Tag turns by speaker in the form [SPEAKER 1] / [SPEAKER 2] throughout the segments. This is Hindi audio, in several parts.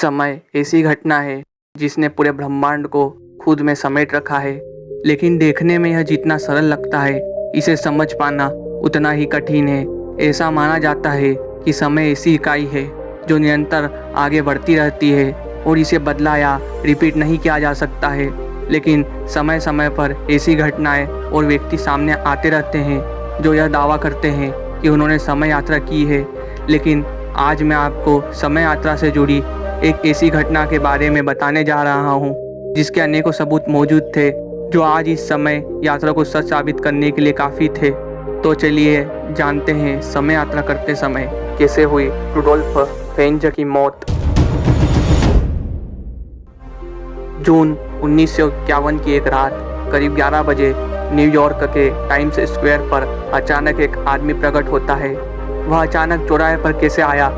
[SPEAKER 1] समय ऐसी घटना है जिसने पूरे ब्रह्मांड को खुद में समेट रखा है, लेकिन देखने में यह जितना सरल लगता है, इसे समझ पाना उतना ही कठिन है। ऐसा माना जाता है कि समय ऐसी इकाई है जो निरंतर आगे बढ़ती रहती है और इसे बदला या रिपीट नहीं किया जा सकता है। लेकिन समय समय पर ऐसी घटनाएं और व्यक्ति सामने आते रहते हैं जो यह दावा करते हैं कि उन्होंने समय यात्रा की है। लेकिन आज मैं आपको समय यात्रा से जुड़ी एक ऐसी घटना के बारे में बताने जा रहा हूँ जिसके अनेकों सबूत मौजूद थे जो आज इस समय यात्रा को सच साबित करने के लिए काफ़ी थे। तो चलिए जानते हैं समय यात्रा करते समय कैसे हुई रुडोल्फ फेंज की मौत। जून 1951 की एक रात करीब 11 बजे न्यूयॉर्क के टाइम्स स्क्वायर पर अचानक एक आदमी प्रकट होता है। वह अचानक चौराहे पर कैसे आया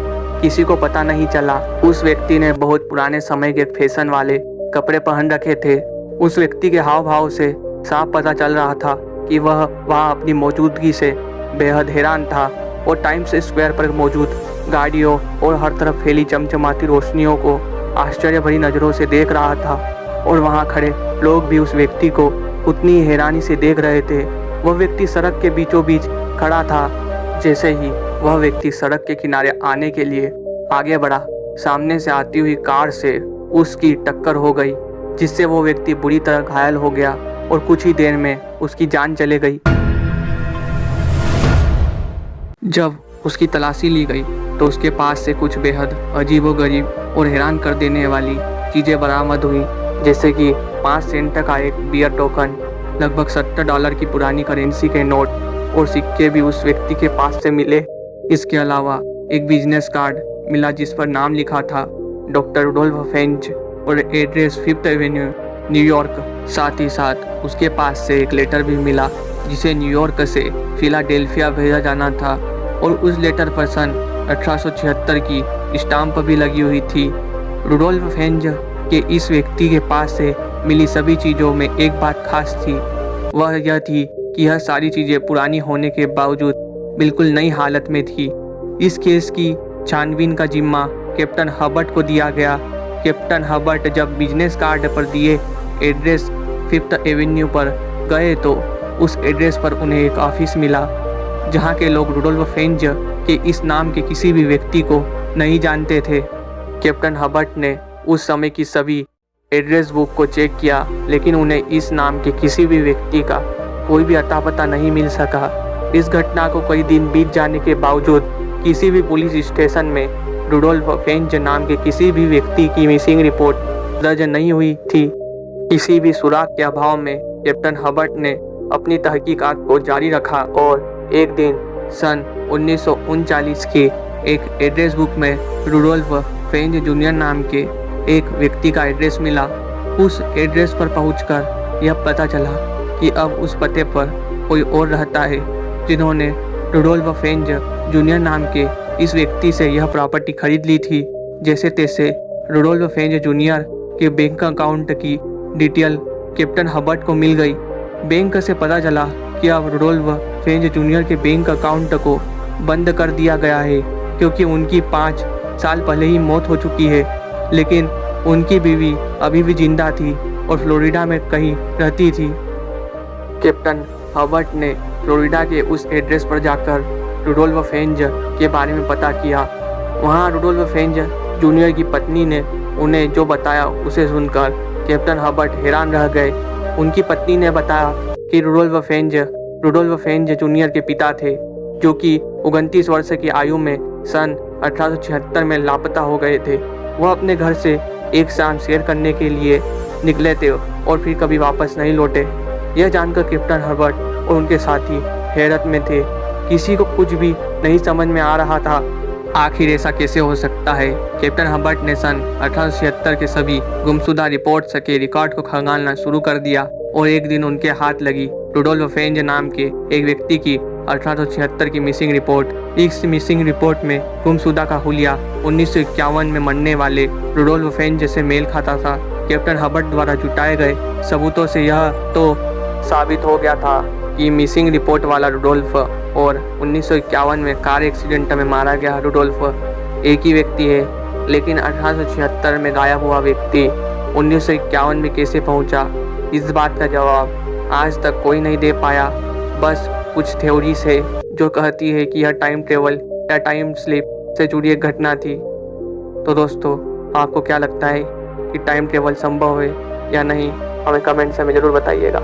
[SPEAKER 1] किसी को पता नहीं चला। उस व्यक्ति ने बहुत पुराने समय के फैशन वाले कपड़े पहन रखे थे। उस व्यक्ति के हाव भाव से साफ पता चल रहा था कि वह वहाँ अपनी मौजूदगी से बेहद हैरान था और टाइम्स स्क्वायर पर मौजूद गाड़ियों और हर तरफ फैली चमचमाती रोशनियों को आश्चर्य भरी नज़रों से देख रहा था। और वहाँ खड़े लोग भी उस व्यक्ति को उतनी हैरानी से देख रहे थे। वह व्यक्ति सड़क के बीचों बीच खड़ा था। जैसे ही वह व्यक्ति सड़क के किनारे आने के लिए आगे बढ़ा, सामने से आती हुई कार से उसकी टक्कर हो गई, जिससे वो व्यक्ति बुरी तरह घायल हो गया और कुछ ही देर में उसकी जान चले गई। जब उसकी तलाशी ली गई तो उसके पास से कुछ बेहद अजीबोगरीब और हैरान कर देने वाली चीज़ें बरामद हुई, जैसे कि 5 सेंट का एक बियर टोकन, लगभग $70 की पुरानी करेंसी के नोट और सिक्के भी उस व्यक्ति के पास से मिले। इसके अलावा एक बिजनेस कार्ड मिला जिस पर नाम लिखा था डॉक्टर रुडोल्फ फेंज और एड्रेस 5th एवेन्यू न्यूयॉर्क। साथ ही साथ उसके पास से एक लेटर भी मिला जिसे न्यूयॉर्क से फिलाडेल्फिया भेजा जाना था और उस लेटर पर सन 1876 की स्टाम्प भी लगी हुई थी। रुडोल्फ फेंज के इस व्यक्ति के पास से मिली सभी चीज़ों में एक बात खास थी, वह यह थी कि यह सारी चीज़ें पुरानी होने के बावजूद बिल्कुल नई हालत में थी। इस केस की छानबीन का जिम्मा कैप्टन हबर्ट को दिया गया। कैप्टन हबर्ट जब बिजनेस कार्ड पर दिए एड्रेस 5th एवेन्यू पर गए तो उस एड्रेस पर उन्हें एक ऑफिस मिला जहां के लोग रुडोल्फ फेंज के इस नाम के किसी भी व्यक्ति को नहीं जानते थे। कैप्टन हबर्ट ने उस समय की सभी एड्रेस बुक को चेक किया, लेकिन उन्हें इस नाम के किसी भी व्यक्ति का कोई भी अता पता नहीं मिल सका। इस घटना को कई दिन बीत जाने के बावजूद किसी भी पुलिस स्टेशन में रुडोल्फ फेंज नाम के किसी भी व्यक्ति की मिसिंग रिपोर्ट दर्ज नहीं हुई थी। किसी भी सुराग के अभाव में कैप्टन हबर्ट ने अपनी तहकीकात को जारी रखा और एक दिन सन 1939 की एक एड्रेस बुक में रुडोल्फ फेंज जूनियर नाम के एक व्यक्ति का एड्रेस मिला। उस एड्रेस पर पहुंचकर यह पता चला कि अब उस पते पर कोई और रहता है जिन्होंने रुडोल्फ फेंज जूनियर नाम के इस व्यक्ति से यह प्रॉपर्टी खरीद ली थी। जैसे तैसे रुडोल्फ फेंज जूनियर के बैंक अकाउंट की डिटेल कैप्टन हबर्ट को मिल गई। बैंक से पता चला कि अब रुडोल्फ फेंज जूनियर के बैंक अकाउंट को बंद कर दिया गया है क्योंकि उनकी 5 साल पहले ही मौत हो चुकी है, लेकिन उनकी बीवी अभी भी जिंदा थी और फ्लोरिडा में कहीं रहती थी। कैप्टन हबर्ट ने फ्लोरिडा के उस एड्रेस पर जाकर रुडोल्फ फेंज के बारे में पता किया। वहाँ रुडोल्फ फेंज जूनियर की पत्नी ने उन्हें जो बताया उसे सुनकर कैप्टन हबर्ट हैरान रह गए। उनकी पत्नी ने बताया कि रुडोल्फ फेंज जूनियर के पिता थे, जो कि 29 वर्ष की आयु में सन 1876 में लापता हो गए थे। वह अपने घर से एक शाम सैर करने के लिए निकले थे और फिर कभी वापस नहीं लौटे। यह जानकर कैप्टन हबर्ट और उनके साथी हैरत में थे। किसी को कुछ भी नहीं समझ में आ रहा था, आखिर ऐसा कैसे हो सकता है। कैप्टन हबर्ट ने सन 1876 के सभी गुमशुदा रिपोर्ट्स के रिकॉर्ड को खंगालना शुरू कर दिया और एक दिन उनके हाथ लगी रुडोल्फ फेंज नाम के एक व्यक्ति की 1876 की मिसिंग रिपोर्ट। इस मिसिंग रिपोर्ट में गुमशुदा का हुलिया 1951 में मरने वाले रुडोल्फ फेंज से मेल खाता था। कैप्टन हबर्ट द्वारा जुटाए गए सबूतों से यह तो साबित हो गया था कि मिसिंग रिपोर्ट वाला रुडोल्फ और 1951 में कार एक्सीडेंट में मारा गया रुडोल्फ एक ही व्यक्ति है। लेकिन 1876 में गायब हुआ व्यक्ति 1951 में कैसे पहुंचा, इस बात का जवाब आज तक कोई नहीं दे पाया। बस कुछ थ्योरीज है जो कहती है कि यह टाइम ट्रेवल या टाइम स्लिप से जुड़ी एक घटना थी। तो दोस्तों, आपको क्या लगता है कि टाइम ट्रेवल संभव है या नहीं, हमें कमेंट्स में ज़रूर बताइएगा।